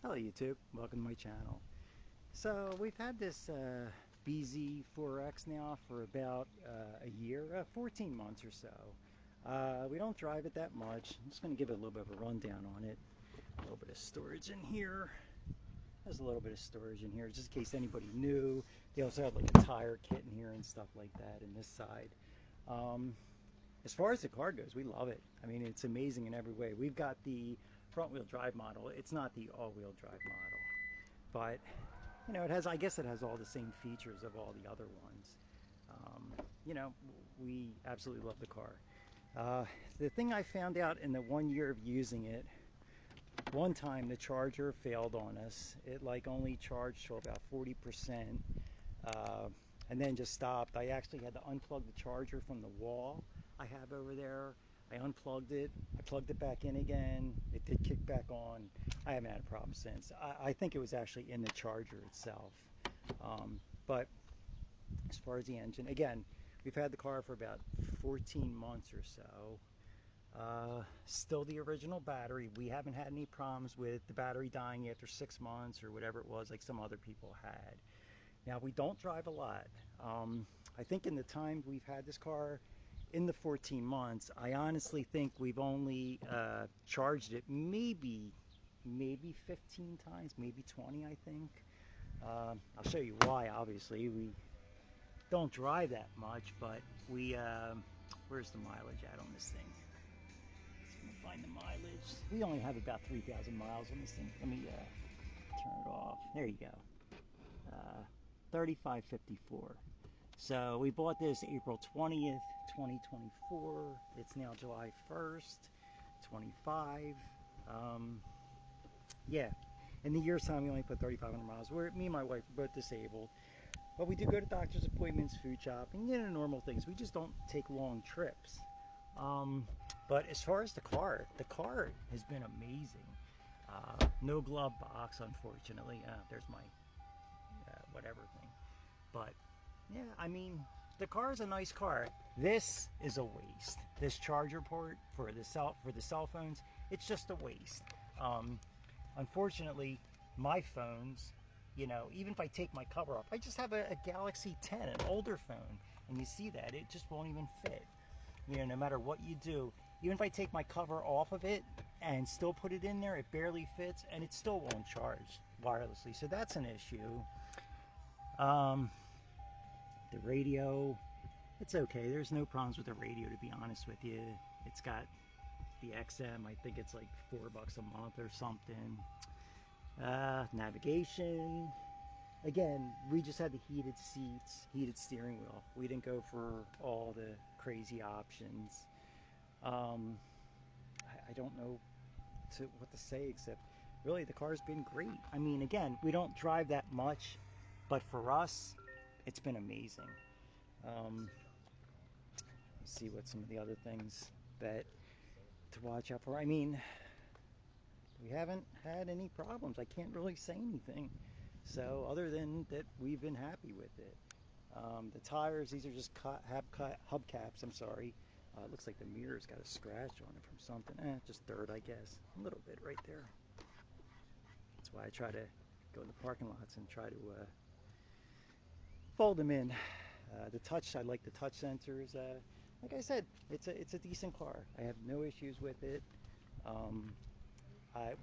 Hello YouTube, welcome to my channel. So we've had this BZ4X now for about a year, 14 months or so. We don't drive it that much. I'm just going to give it a little bit of a rundown on it. A little bit of storage in here. There's a little bit of storage in here just in case anybody new. They also have like a tire kit in here and stuff like that in this side. As far as the car goes, we love it. I mean, it's amazing in every way. We've got the front-wheel drive model. It's not the all-wheel drive model, but you know, it has. I guess it has all the same features of all the other ones. You know, we absolutely love the car. The thing I found out in the 1 year of using it, one time the charger failed on us. It like only charged to about 40%, and then just stopped. I actually had to unplug the charger from the wall I have over there. I unplugged it, I plugged it back in again, it did kick back on. I haven't had a problem since. I think it was actually in the charger itself. But as far as the engine, again, we've had the car for about 14 months or so. Still the original battery. We haven't had any problems with the battery dying after 6 months or whatever it was like some other people had. Now, we don't drive a lot. I think in the time we've had this car, in the 14 months, I honestly think we've only charged it maybe 15 times, maybe 20, I think. I'll show you why, obviously. We don't drive that much, but we, where's the mileage at on this thing? Let's find the mileage. We only have about 3,000 miles on this thing. Let me turn it off. There you go. 3554. So we bought this April 20th, 2024. It's now July 1st, 25. Yeah, in the year's time we only put 3,500 miles. Me and my wife are both disabled, but we do go to doctor's appointments, food shopping, you know, normal things. We just don't take long trips. But as far as the car has been amazing. No glove box, unfortunately. There's my whatever thing, but yeah, I mean, the car is a nice car. This is a waste. This charger port for the cell phones, it's just a waste. Unfortunately, my phones, you know, even if I take my cover off, I just have a Galaxy 10, an older phone, and you see that it just won't even fit. You know, no matter what you do, even if I take my cover off of it and still put it in there, it barely fits, and it still won't charge wirelessly. So that's an issue. The radio, it's okay. There's no problems with the radio, to be honest with you. It's got the XM. I think it's like $4 a month or something. Navigation. Again, we just had the heated seats, heated steering wheel. We didn't go for all the crazy options. I don't know what to say except really the car's been great. I mean, again, we don't drive that much, but for us, it's been amazing. Let's see what some of the other things that to watch out for. I mean, we haven't had any problems. I can't really say anything. So other than that, we've been happy with it. The tires, these are just hubcaps. I'm sorry. It looks like the mirror's got a scratch on it from something. Just dirt, I guess. A little bit right there. That's why I try to go in the parking lots and try to fold them in. The touch, I like the touch sensors. Like I said, it's a decent car. I have no issues with it.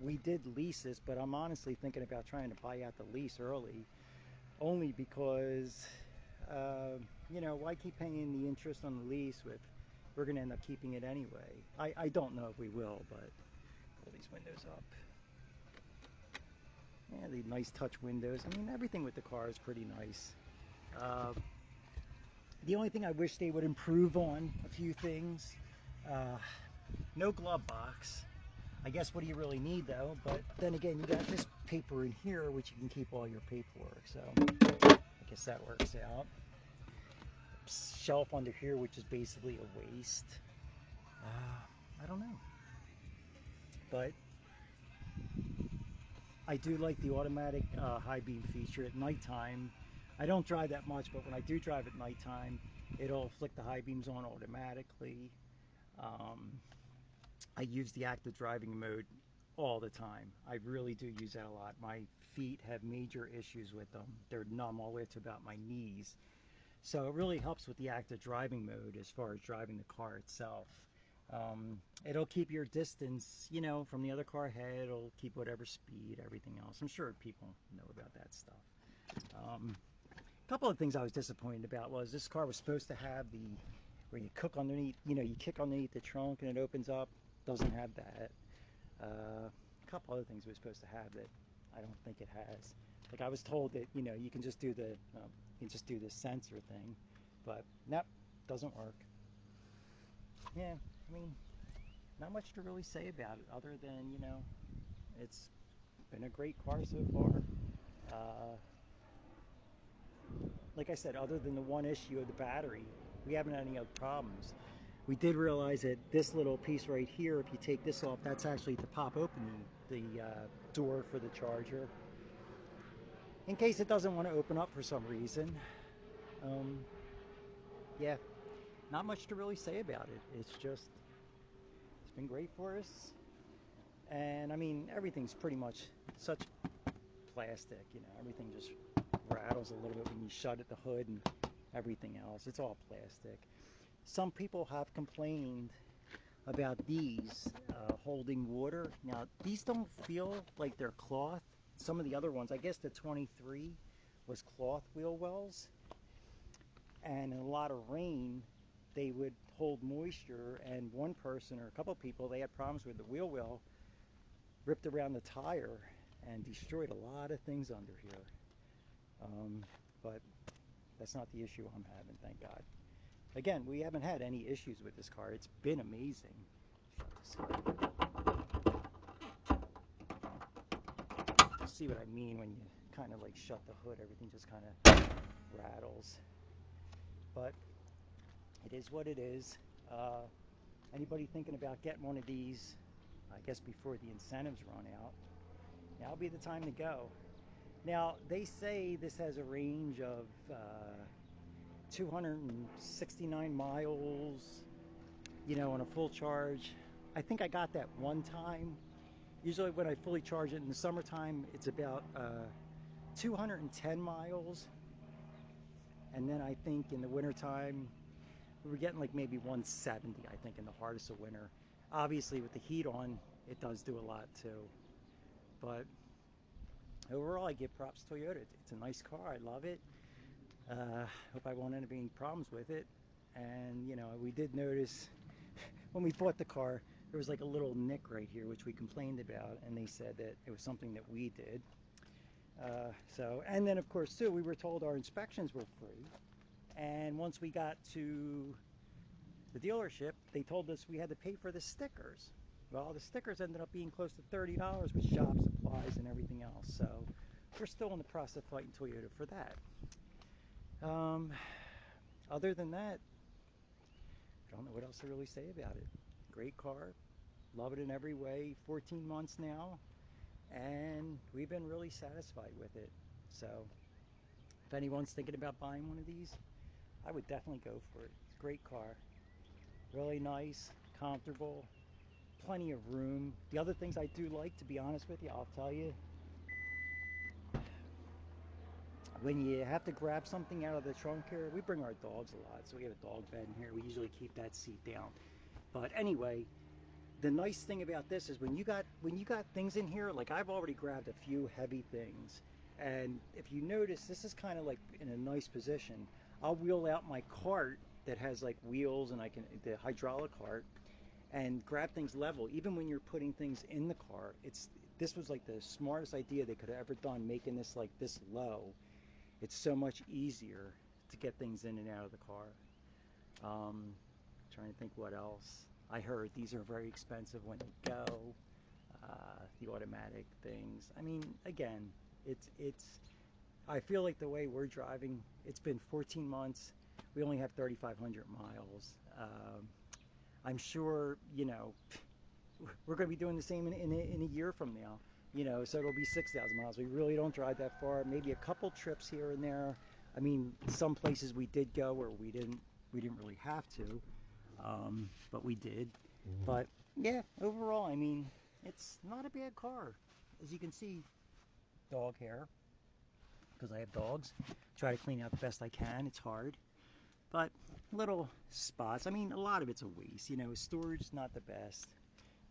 We did lease this, but I'm honestly thinking about trying to buy out the lease early, only because you know, why keep paying the interest on the lease if we're going to end up keeping it anyway? I don't know if we will, but pull these windows up. Yeah, the nice touch windows. I mean, everything with the car is pretty nice. The only thing I wish they would improve on, a few things. No glove box. I guess what do you really need though? But then again, you got this paper in here which you can keep all your paperwork, so I guess that works out. Shelf under here which is basically a waste. I don't know. But I do like the automatic high beam feature at nighttime. I don't drive that much, but when I do drive at nighttime, it'll flick the high beams on automatically. I use the active driving mode all the time. I really do use that a lot. My feet have major issues with them. They're numb all the way to about my knees. So it really helps with the active driving mode as far as driving the car itself. It'll keep your distance, you know, from the other car ahead. It'll keep whatever speed, everything else. I'm sure people know about that stuff. A couple of things I was disappointed about was this car was supposed to have the, where you cook underneath, you know, you kick underneath the trunk and it opens up. Doesn't have that. A couple other things it was supposed to have that I don't think it has. Like I was told that, you know, you can just do the, the sensor thing, but nope, doesn't work. Yeah, I mean, not much to really say about it other than, you know, it's been a great car so far. Like I said, other than the one issue of the battery, we haven't had any other problems. We did realize that this little piece right here, if you take this off, that's actually to pop open the door for the charger, in case it doesn't want to open up for some reason. Yeah, not much to really say about it. It's just, it's been great for us. And I mean, everything's pretty much such plastic, you know, everything just rattles a little bit when you shut at the hood and everything else. It's all plastic. Some people have complained about these holding water. Now, these don't feel like they're cloth. Some of the other ones, I guess the 23 was cloth wheel wells. And in a lot of rain, they would hold moisture, and one person or a couple of people, they had problems with the wheel well, ripped around the tire and destroyed a lot of things under here. But that's not the issue I'm having, thank God. Again, we haven't had any issues with this car. It's been amazing. See what I mean when you kind of like shut the hood, everything just kind of rattles. But it is what it is. Anybody thinking about getting one of these, I guess before the incentives run out, now'll be the time to go. Now, they say this has a range of 269 miles, you know, on a full charge. I think I got that one time. Usually when I fully charge it in the summertime, it's about 210 miles. And then I think in the wintertime, we were getting like maybe 170, I think, in the hardest of winter. Obviously, with the heat on, it does do a lot too. But overall, I give props to Toyota. It's a nice car. I love it. Hope I won't end up any problems with it. And, you know, we did notice when we bought the car, there was like a little nick right here, which we complained about, and they said that it was something that we did. And then of course too, we were told our inspections were free. And once we got to the dealership, they told us we had to pay for the stickers. Well, the stickers ended up being close to $30 with shop supplies and everything else. So we're still in the process of fighting Toyota for that. Other than that, I don't know what else to really say about it. Great car, love it in every way. 14 months now, and we've been really satisfied with it. So if anyone's thinking about buying one of these, I would definitely go for it. Great car, really nice, comfortable, plenty of room. The other things I do like, to be honest with you, I'll tell you, when you have to grab something out of the trunk here, we bring our dogs a lot, so we have a dog bed in here. We usually keep that seat down. But anyway, the nice thing about this is when you got things in here, like I've already grabbed a few heavy things, and if you notice, this is kind of like in a nice position. I'll wheel out my cart that has like wheels, and the hydraulic cart, and grab things level. Even when you're putting things in the car, this was like the smartest idea they could have ever done, making this like this low. It's so much easier to get things in and out of the car. Trying to think what else. I heard these are very expensive when they go. The automatic things. I mean, again, I feel like the way we're driving, it's been 14 months. We only have 3,500 miles. I'm sure, you know, we're going to be doing the same in a year from now. You know, so it'll be 6,000 miles. We really don't drive that far. Maybe a couple trips here and there. I mean, some places we did go where we didn't really have to, but we did. But yeah, overall, I mean, it's not a bad car. As you can see, dog hair, because I have dogs. Try to clean out the best I can. It's hard. But little spots. I mean, a lot of it's a waste. You know, storage not the best.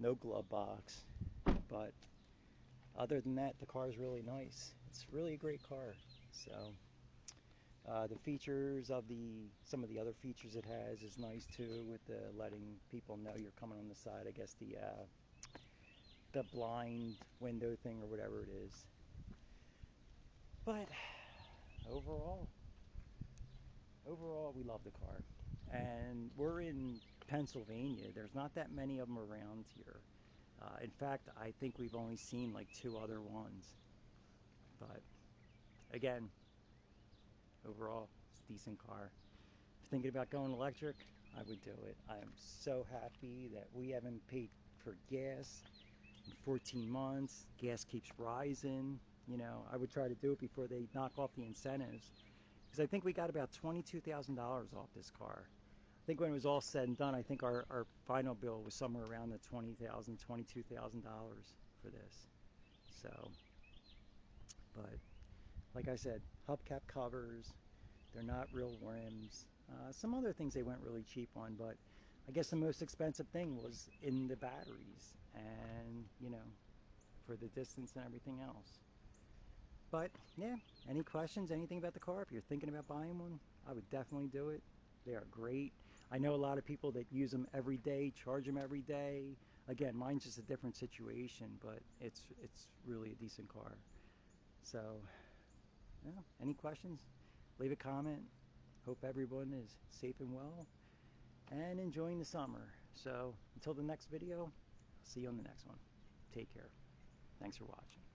No glove box. But other than that, the car is really nice. It's really a great car. So the features of some of the other features it has is nice too, with the letting people know you're coming on the side. I guess the blind window thing or whatever it is. But overall, we love the car. And we're in Pennsylvania. There's not that many of them around here. In fact, I think we've only seen like 2 other ones. But again, overall, it's a decent car. If you're thinking about going electric, I would do it. I am so happy that we haven't paid for gas in 14 months. Gas keeps rising. You know, I would try to do it before they knock off the incentives. Because I think we got about $22,000 off this car. I think when it was all said and done, I think our final bill was somewhere around the $20,000, $22,000 for this. So, but like I said, hubcap covers, they're not real rims. Some other things they went really cheap on, but I guess the most expensive thing was in the batteries and, you know, for the distance and everything else. But yeah, any questions, anything about the car? If you're thinking about buying one, I would definitely do it. They are great. I know a lot of people that use them every day, charge them every day. Again, mine's just a different situation, but it's really a decent car. So, yeah, any questions? Leave a comment. Hope everyone is safe and well and enjoying the summer. So, until the next video, I'll see you on the next one. Take care. Thanks for watching.